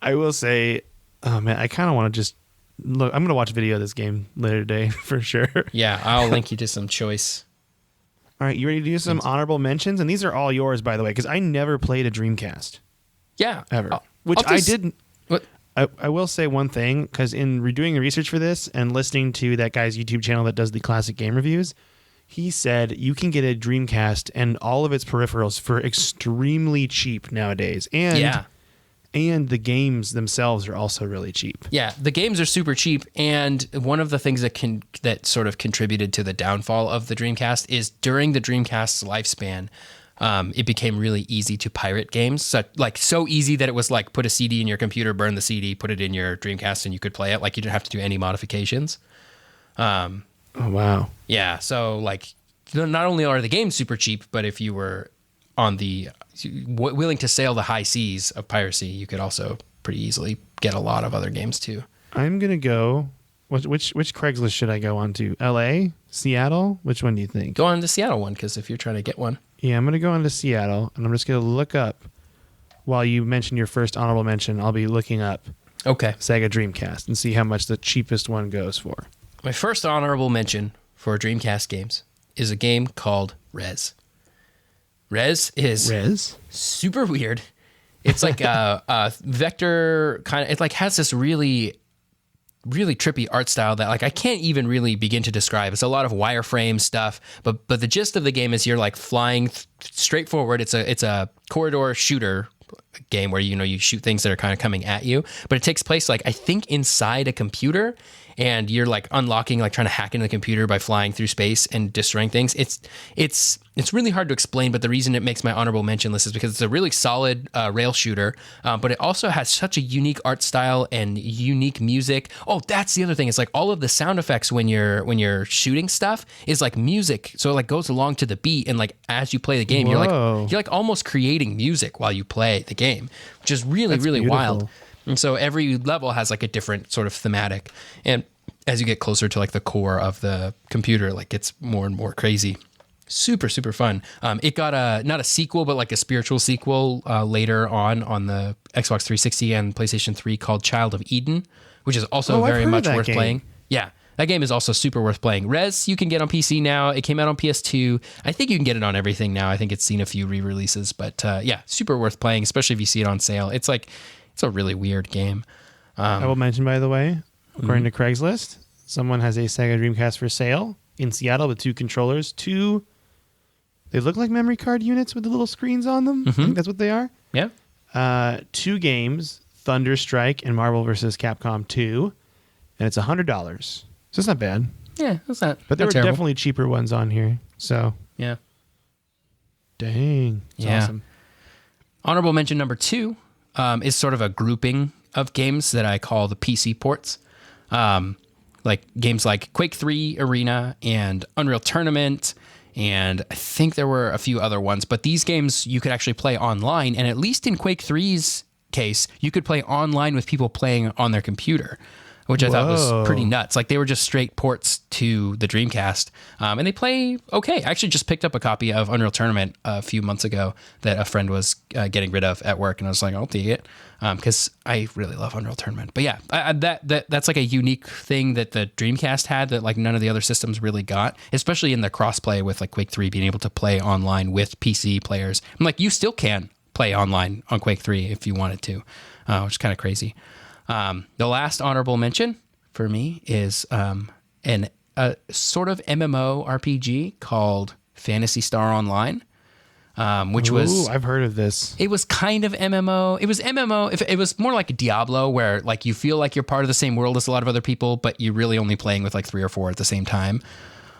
I will say, oh man, I kind of want to just look. I'm gonna watch a video of this game later today for sure. Yeah, I'll link you to some choice. All right, you ready to do some honorable mentions? And these are all yours, by the way, because I never played a Dreamcast. Yeah, Ever. I didn't. What? I will say one thing, because in redoing the research for this and listening to that guy's YouTube channel that does the classic game reviews, he said you can get a Dreamcast and all of its peripherals for extremely cheap nowadays. And the games themselves are also really cheap. Yeah, the games are super cheap, and one of the things that sort of contributed to the downfall of the Dreamcast is during the Dreamcast's lifespan, it became really easy to pirate games. So easy that it was like put a CD in your computer, burn the CD, put it in your Dreamcast, and you could play it. Like you didn't have to do any modifications. Oh, wow. Yeah, so like not only are the games super cheap, but if you were on the willing to sail the high seas of piracy, you could also pretty easily get a lot of other games too. I'm gonna go. Which Craigslist should I go on to? L.A., Seattle? Which one do you think? Go on to Seattle one, because if you're trying to get one. Yeah, I'm gonna go on to Seattle, and I'm just gonna look up. While you mention your first honorable mention, I'll be looking up Sega Dreamcast and see how much the cheapest one goes for. My first honorable mention for Dreamcast games is a game called Rez. Rez is super weird. It's like a vector kind of. It like has this really trippy art style that like I can't even really begin to describe. It's a lot of wireframe stuff, but the gist of the game is you're like flying straight forward. It's a corridor shooter game where you shoot things that are kind of coming at you, but it takes place like I think inside a computer, and you're like unlocking, like trying to hack into the computer by flying through space and destroying things. It's really hard to explain, but the reason it makes my honorable mention list is because it's a really solid rail shooter, but it also has such a unique art style and unique music. Oh, that's the other thing. It's like all of the sound effects when you're shooting stuff is like music, so it like goes along to the beat, and like as you play the game, you're like almost creating music while you play the game, which is really beautiful. Wild. And so every level has like a different sort of thematic. And as you get closer to like the core of the computer, like it's more and more crazy. Super, super fun. It got not a sequel, but like a spiritual sequel later on the Xbox 360 and PlayStation 3 called Child of Eden, which is also very much worth playing. Yeah, that game is also super worth playing. Rez, you can get on PC now. It came out on PS2. I think you can get it on everything now. I think it's seen a few re-releases, but yeah, super worth playing, especially if you see it on sale. It's a really weird game. I will mention, by the way, according to Craigslist, someone has a Sega Dreamcast for sale in Seattle with 2 controllers. They look like memory card units with the little screens on them. I think that's what they are. Yeah. 2 games, Thunderstrike and Marvel vs. Capcom 2, and it's $100. So it's not bad. Yeah, that's not. But there were terrible. definitely cheaper ones on here. So yeah. Dang. It's awesome. Honorable mention number 2 is sort of a grouping of games that I call the PC ports. Like games like Quake 3 Arena and Unreal Tournament, and I think there were a few other ones, but these games you could actually play online, and at least in Quake 3's case, you could play online with people playing on their computer, which I thought was pretty nuts. Like they were just straight ports to the Dreamcast, and they play okay. I actually just picked up a copy of Unreal Tournament a few months ago that a friend was getting rid of at work, and I was like, I'll take it because I really love Unreal Tournament. But yeah, that's like a unique thing that the Dreamcast had that like none of the other systems really got, especially in the crossplay with like Quake 3 being able to play online with PC players. I'm like, you still can play online on Quake 3 if you wanted to, which is kind of crazy. The last honorable mention for me is a sort of MMO RPG called Phantasy Star Online, which was... I've heard of this. It was kind of MMO. It was MMO. It was more like Diablo, where like you feel like you're part of the same world as a lot of other people, but you're really only playing with like 3 or 4 at the same time.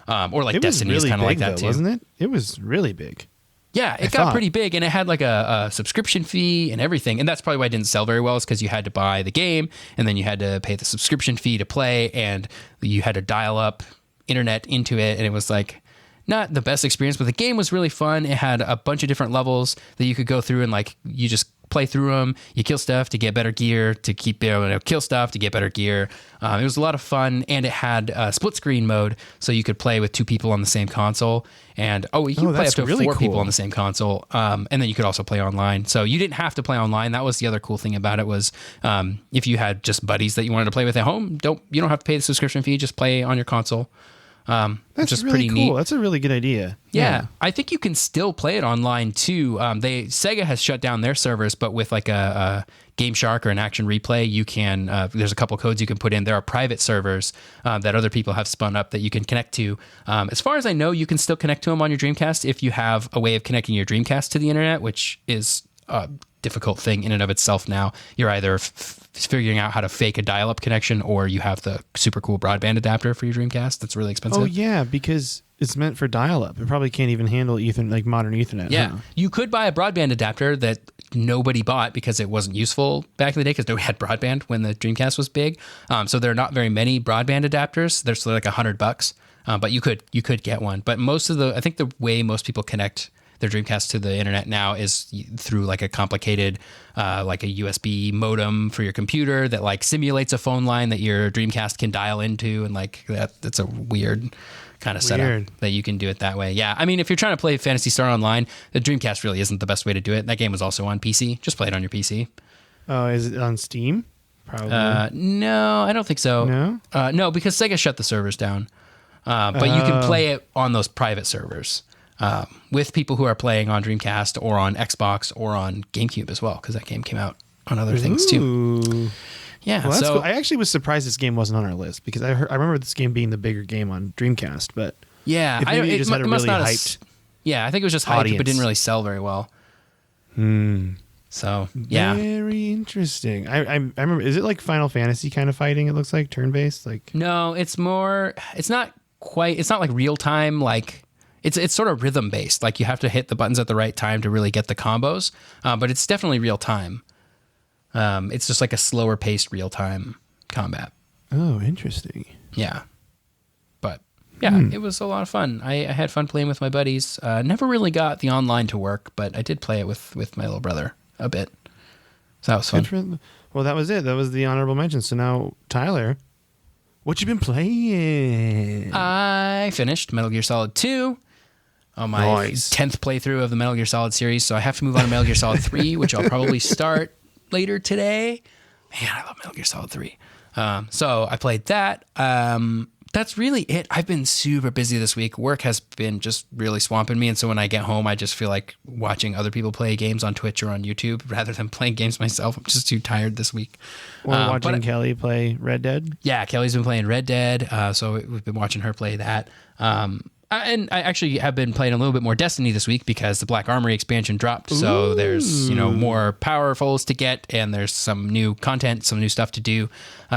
Or like Destiny is kind of like that too. Wasn't it? It was really big. Yeah, it got pretty big, and it had like a subscription fee and everything. And that's probably why it didn't sell very well, is because you had to buy the game, and then you had to pay the subscription fee to play, and you had to dial up internet into it, and it was like not the best experience, but the game was really fun. It had a bunch of different levels that you could go through, and like you just play through them. You kill stuff to get better gear, to keep able to kill stuff to get better gear. It was a lot of fun, and it had a split screen mode, so you could play with 2 people on the same console. And you can play up to really 4 people on the same console, and then you could also play online. So you didn't have to play online. That was the other cool thing about it was if you had just buddies that you wanted to play with at home, you don't have to pay the subscription fee. Just play on your console. That's just really pretty cool. neat. That's a really good idea. Yeah, I think you can still play it online too. Sega has shut down their servers, but with like a Game Shark or an Action Replay, you can. There's a couple codes you can put in. There are private servers that other people have spun up that you can connect to. As far as I know, you can still connect to them on your Dreamcast if you have a way of connecting your Dreamcast to the internet, which is a difficult thing in and of itself. Now you're either figuring out how to fake a dial-up connection, or you have the super cool broadband adapter for your Dreamcast that's really expensive. Oh yeah, because it's meant for dial-up. It probably can't even handle Ethernet, like modern Ethernet. Yeah. Huh? You could buy a broadband adapter that nobody bought because it wasn't useful back in the day because nobody had broadband when the Dreamcast was big. So there are not very many broadband adapters. There's like $100, but you could get one. But I think the way most people connect their Dreamcast to the internet now is through like a complicated, like a USB modem for your computer that like simulates a phone line that your Dreamcast can dial into, and like that's a weird kind of setup that you can do it that way. Yeah, I mean, if you're trying to play Phantasy Star Online, the Dreamcast really isn't the best way to do it. That game was also on PC. Just play it on your PC. Oh, is it on Steam? Probably. No, I don't think so. No? No, because Sega shut the servers down. But you can play it on those private servers with people who are playing on Dreamcast or on Xbox or on GameCube as well, because that game came out on other things too. Yeah, well, that's cool. I actually was surprised this game wasn't on our list because I remember this game being the bigger game on Dreamcast, but yeah, it just had a really hyped. Yeah, I think it was just hyped, but didn't really sell very well. So yeah, very interesting. I remember. Is it like Final Fantasy kind of fighting? It looks like turn-based. Like no, it's more. It's not quite. It's not like real time. Like it's sort of rhythm based. Like you have to hit the buttons at the right time to really get the combos. But it's definitely real time. It's just like a slower paced real time combat. Oh, interesting. Yeah. But yeah, it was a lot of fun. I had fun playing with my buddies. Never really got the online to work, but I did play it with my little brother a bit. So that was fun. Well, that was it. That was the honorable mention. So now, Tyler, what you been playing? I finished Metal Gear Solid 2 on my 10th playthrough of the Metal Gear Solid series. So I have to move on to Metal Gear Solid 3, which I'll probably start later today. Man, I love Metal Gear Solid 3. So I played that. That's really it. I've been super busy this week. Work has been just really swamping me. And so when I get home, I just feel like watching other people play games on Twitch or on YouTube rather than playing games myself. I'm just too tired this week. Or watching Kelly play Red Dead. Yeah, Kelly's been playing Red Dead. So we've been watching her play that. And I actually have been playing a little bit more Destiny this week because the Black Armory expansion dropped. So there's, more powerfuls to get, and there's some new content, some new stuff to do.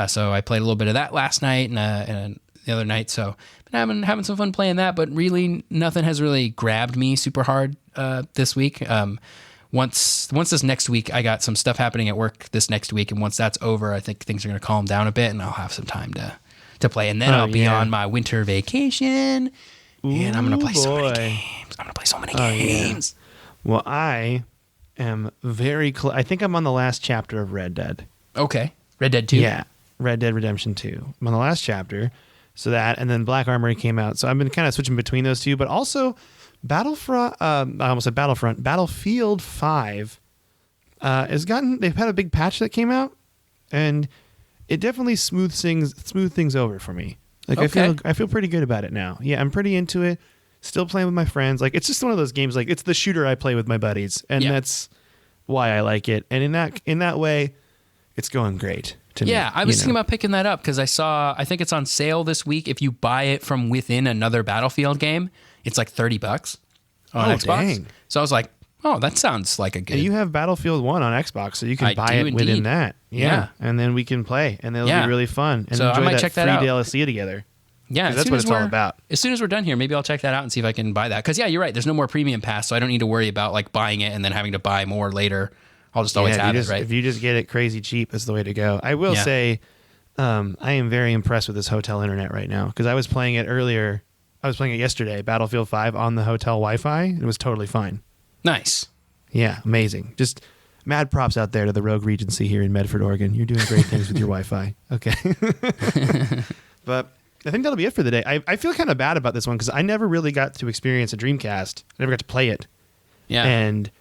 So I played a little bit of that last night and the other night. So been having some fun playing that, but really nothing has really grabbed me super hard this week. Once this next week, I got some stuff happening at work this next week, and once that's over, I think things are going to calm down a bit, and I'll have some time to play. And then I'll be on my winter vacation. And I'm going to play so many games. I'm going to play so many games. Yeah. Well, I am very close. I think I'm on the last chapter of Red Dead. Okay. Red Dead 2? Yeah. Red Dead Redemption 2. I'm on the last chapter. So that, and then Black Armory came out. So I've been kind of switching between those two. But also, Battlefield 5 they've had a big patch that came out. And it definitely smooth things over for me. Like okay. I feel pretty good about it now. Yeah, I'm pretty into it. Still playing with my friends. Like it's just one of those games. Like it's the shooter I play with my buddies, and that's why I like it. And in that way, it's going great to me. Yeah, I was thinking about picking that up because I think it's on sale this week. If you buy it from within another Battlefield game, it's like $30 on Xbox. Dang. So I was like, oh, that sounds like a good. And you have Battlefield 1 on Xbox, so you can buy it within that. Yeah. And then we can play, and it'll be really fun. And so enjoy I might check that free DLC together. Yeah, that's what it's all about. As soon as we're done here, maybe I'll check that out and see if I can buy that. Because you're right. There's no more premium pass, so I don't need to worry about like buying it and then having to buy more later. I'll just always have it, right? If you just get it crazy cheap, it's the way to go. I will say, I am very impressed with this hotel internet right now because I was playing it earlier. I was playing it yesterday, Battlefield 5 on the hotel Wi-Fi. It was totally fine. Nice. Yeah, amazing. Just mad props out there to the Rogue Regency here in Medford, Oregon. You're doing great things with your Wi-Fi. Okay. But I think that'll be it for the day. I feel kind of bad about this one because I never really got to experience a Dreamcast. I never got to play it. Yeah. And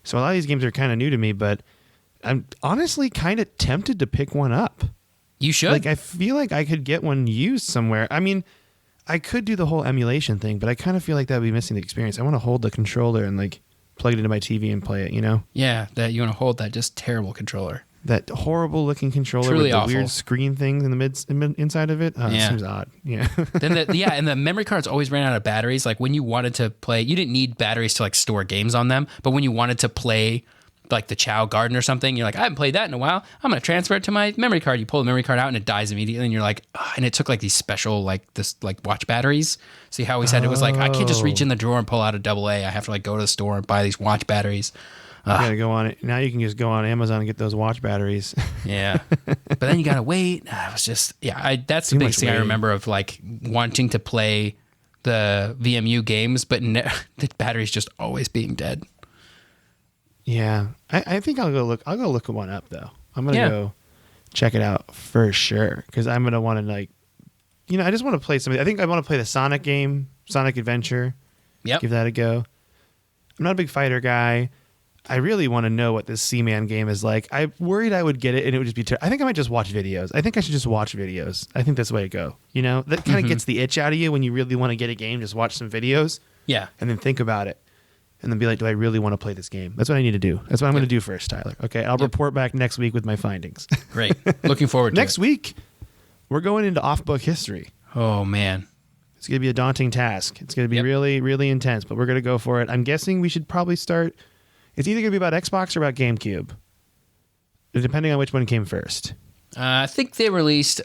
so a lot of these games are kind of new to me, but I'm honestly kind of tempted to pick one up. You should. Like, I feel like I could get one used somewhere. I mean, I could do the whole emulation thing, but I kind of feel like that would be missing the experience. I want to hold the controller and like plug it into my TV and play it, you know? Yeah, that you want to hold that just terrible controller. That horrible looking controller Truly with the awful. weird screen things in the inside of it. Oh, it seems odd. Yeah. And the memory cards always ran out of batteries. Like when you wanted to play, you didn't need batteries to like store games on them, but when you wanted to play like the Chow Garden or something. You're like, I haven't played that in a while. I'm going to transfer it to my memory card. You pull the memory card out and it dies immediately. And you're like, oh, and it took like these special, like watch batteries. See how we said it was like, I can't just reach in the drawer and pull out a AA. I have to like go to the store and buy these watch batteries. You gotta go on it. Now you can just go on Amazon and get those watch batteries. Yeah. But then you gotta wait. It was just, that's the biggest thing I remember of like wanting to play the VMU games, but the battery's just always being dead. Yeah. I think I'll go look one up though. I'm gonna go check it out for sure. Cause I'm gonna want to like, I just want to play something. I think I want to play the Sonic game, Sonic Adventure. Yep. Give that a go. I'm not a big fighter guy. I really want to know what this Seaman game is like. I worried I would get it and it would just be I think I might just watch videos. I think I should just watch videos. I think that's the way to go. That kind of gets the itch out of you when you really want to get a game. Just watch some videos. Yeah. And then think about it. And then be like, do I really want to play this game? That's what I need to do. That's what I'm going to do first, Tyler. Okay. I'll report back next week with my findings. Great. Looking forward to it. Next week, we're going into off-book history. Oh, man. It's going to be a daunting task. It's going to be really, really intense, but we're going to go for it. I'm guessing we should probably start. It's either going to be about Xbox or about GameCube, depending on which one came first. I think they released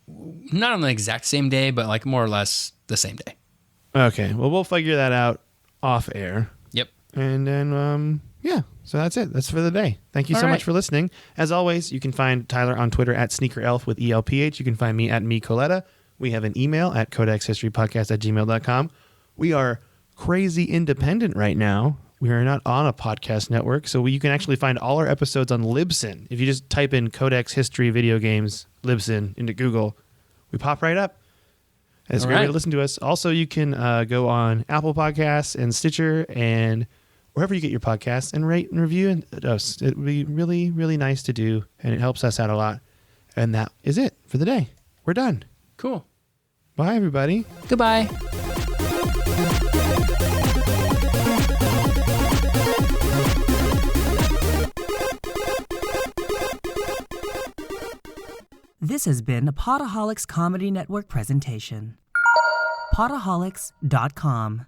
not on the exact same day, but like more or less the same day. Okay. Well, we'll figure that out off air. Yep. And then, so that's it. That's for the day. Thank you so much for listening. As always, you can find Tyler on Twitter at SneakerElf with ELPH. You can find me at MeColetta. We have an email at codexhistorypodcast@gmail.com. We are crazy independent right now. We are not on a podcast network, so you can actually find all our episodes on Libsyn. If you just type in Codex History Video Games Libsyn into Google, we pop right up. It's a great way to listen to us. Also, you can go on Apple Podcasts and Stitcher and wherever you get your podcasts and rate and review us. It would be really, really nice to do, and it helps us out a lot. And that is it for the day. We're done. Cool. Bye, everybody. Goodbye. This has been a Podaholics Comedy Network presentation. Podaholics.com